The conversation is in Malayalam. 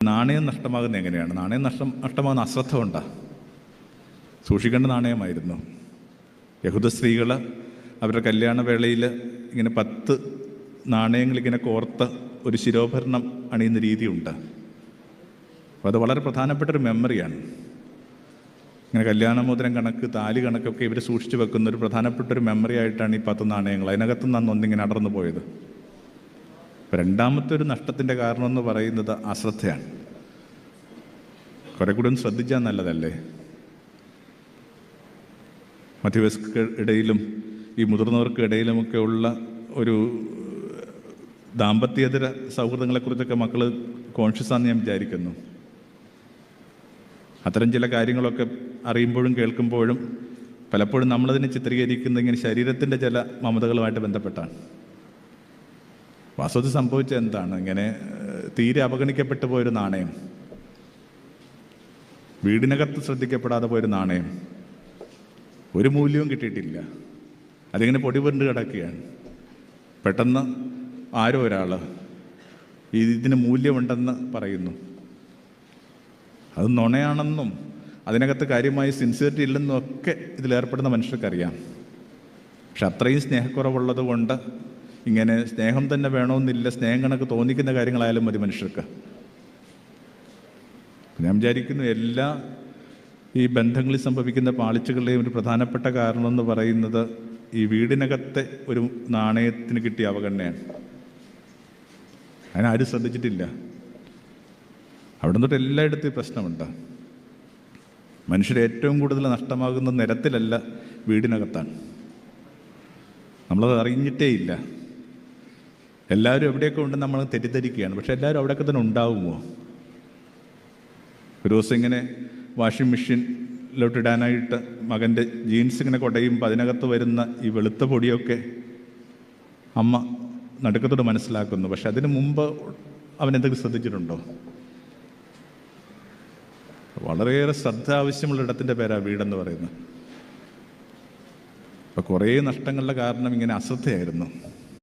നാണയം നഷ്ടമാകുന്നത് എങ്ങനെയാണ്? നാണയം നഷ്ടമാകുന്ന അശ്രദ്ധ കൊണ്ടാണ്. സൂക്ഷിക്കേണ്ട നാണയമായിരുന്നു. യഹൂദ സ്ത്രീകൾ അവരുടെ കല്യാണ വേളയിൽ ഇങ്ങനെ 10 നാണയങ്ങൾ ഇങ്ങനെ കോർത്ത് ഒരു ശിരോഭരണം അണിയുന്ന രീതിയുണ്ട്. അപ്പോൾ അത് വളരെ പ്രധാനപ്പെട്ടൊരു മെമ്മറിയാണ്. ഇങ്ങനെ കല്യാണമോതിരം കണക്ക്, താലി കണക്കൊക്കെ ഇവർ സൂക്ഷിച്ചു വെക്കുന്ന ഒരു പ്രധാനപ്പെട്ടൊരു മെമ്മറി ആയിട്ടാണ് ഈ 10 നാണയങ്ങൾ. അതിനകത്ത് നിന്നാണ് ഒന്നിങ്ങനെ അടർന്നു പോയത്. രണ്ടാമത്തെ ഒരു നഷ്ടത്തിൻ്റെ കാരണം എന്ന് പറയുന്നത് അശ്രദ്ധയാണ്. കുറെ കൂടി ഒന്ന് ശ്രദ്ധിച്ചാൽ നല്ലതല്ലേ? മധ്യവയസ്കർക്ക് ഇടയിലും ഈ മുതിർന്നവർക്ക് ഇടയിലുമൊക്കെ ഉള്ള ഒരു ദാമ്പത്യേതര സൗഹൃദങ്ങളെക്കുറിച്ചൊക്കെ മക്കൾ കോൺഷ്യസ് ആണെന്ന് ഞാൻ വിചാരിക്കുന്നു. അത്തരം ചില കാര്യങ്ങളൊക്കെ അറിയുമ്പോഴും കേൾക്കുമ്പോഴും പലപ്പോഴും നമ്മളതിനെ ചിത്രീകരിക്കുന്നത് ഇങ്ങനെ ശരീരത്തിൻ്റെ ചില മമതകളുമായിട്ട് ബന്ധപ്പെട്ടാണ്. വാസ്തവത്തിൽ സംഭവിച്ചത് എന്താണ്? ഇങ്ങനെ തീരെ അവഗണിക്കപ്പെട്ടു പോയൊരു നാണയം, വീടിനകത്ത് ശ്രദ്ധിക്കപ്പെടാതെ പോയൊരു നാണയം, ഒരു മൂല്യവും കിട്ടിയിട്ടില്ല. അതിങ്ങനെ പൊടി പുരണ്ട് കിടക്കുകയാണ്. പെട്ടെന്ന് ആരോ ഒരാൾ ഇതിന് മൂല്യമുണ്ടെന്ന് പറയുന്നു. അത് നുണയാണെന്നും അതിനകത്ത് കാര്യമായി സിൻസിയറിറ്റി ഇല്ലെന്നും ഒക്കെ ഇതിലേർപ്പെടുന്ന മനുഷ്യർക്കറിയാം. പക്ഷെ അത്രയും സ്നേഹക്കുറവുള്ളത് കൊണ്ട് ഇങ്ങനെ സ്നേഹം തന്നെ വേണമെന്നില്ല, സ്നേഹം കണക്ക് തോന്നിക്കുന്ന കാര്യങ്ങളായാലും മതി മനുഷ്യർക്ക്. ഞാൻ വിചാരിക്കുന്നു എല്ലാ ഈ ബന്ധങ്ങളിൽ സംഭവിക്കുന്ന പാളിച്ചകളുടെയും ഒരു പ്രധാനപ്പെട്ട കാരണം എന്ന് പറയുന്നത് ഈ വീടിനകത്തെ ഒരു നാണയത്തിന് കിട്ടിയ അവഗണനയാണ്. അതിനാരും ശ്രദ്ധിച്ചിട്ടില്ല. അവിടെ നിന്നിട്ട് എല്ലായിടത്തും പ്രശ്നമുണ്ട്. മനുഷ്യർ ഏറ്റവും കൂടുതൽ നഷ്ടമാകുന്ന നിരത്തിലല്ല, വീടിനകത്താണ്. നമ്മളത് അറിഞ്ഞിട്ടേ ഇല്ല. എല്ലാവരും എവിടെയൊക്കെ ഉണ്ടെന്ന് നമ്മൾ തെറ്റിദ്ധരിക്കുകയാണ്. പക്ഷെ എല്ലാവരും അവിടെയൊക്കെ തന്നെ ഉണ്ടാവുമോ? ഒരു ദിവസം ഇങ്ങനെ വാഷിംഗ് മെഷീനിലോട്ടിടാനായിട്ട് മകൻ്റെ ജീൻസ് ഇങ്ങനെ കുടയുമ്പോൾ അതിനകത്ത് വരുന്ന ഈ വെളുത്ത പൊടിയൊക്കെ അമ്മ നടുക്കത്തോട് മനസ്സിലാക്കുന്നു. പക്ഷെ അതിന് മുമ്പ് അവനെന്തെങ്കിലും ശ്രദ്ധിച്ചിട്ടുണ്ടോ? വളരെയേറെ ശ്രദ്ധ ആവശ്യമുള്ള ഇടത്തിൻ്റെ പേരാണ് വീടെന്ന് പറയുന്നത്. അപ്പോൾ കുറേ നഷ്ടങ്ങളുടെ കാരണം ഇങ്ങനെ അശ്രദ്ധയായിരുന്നു.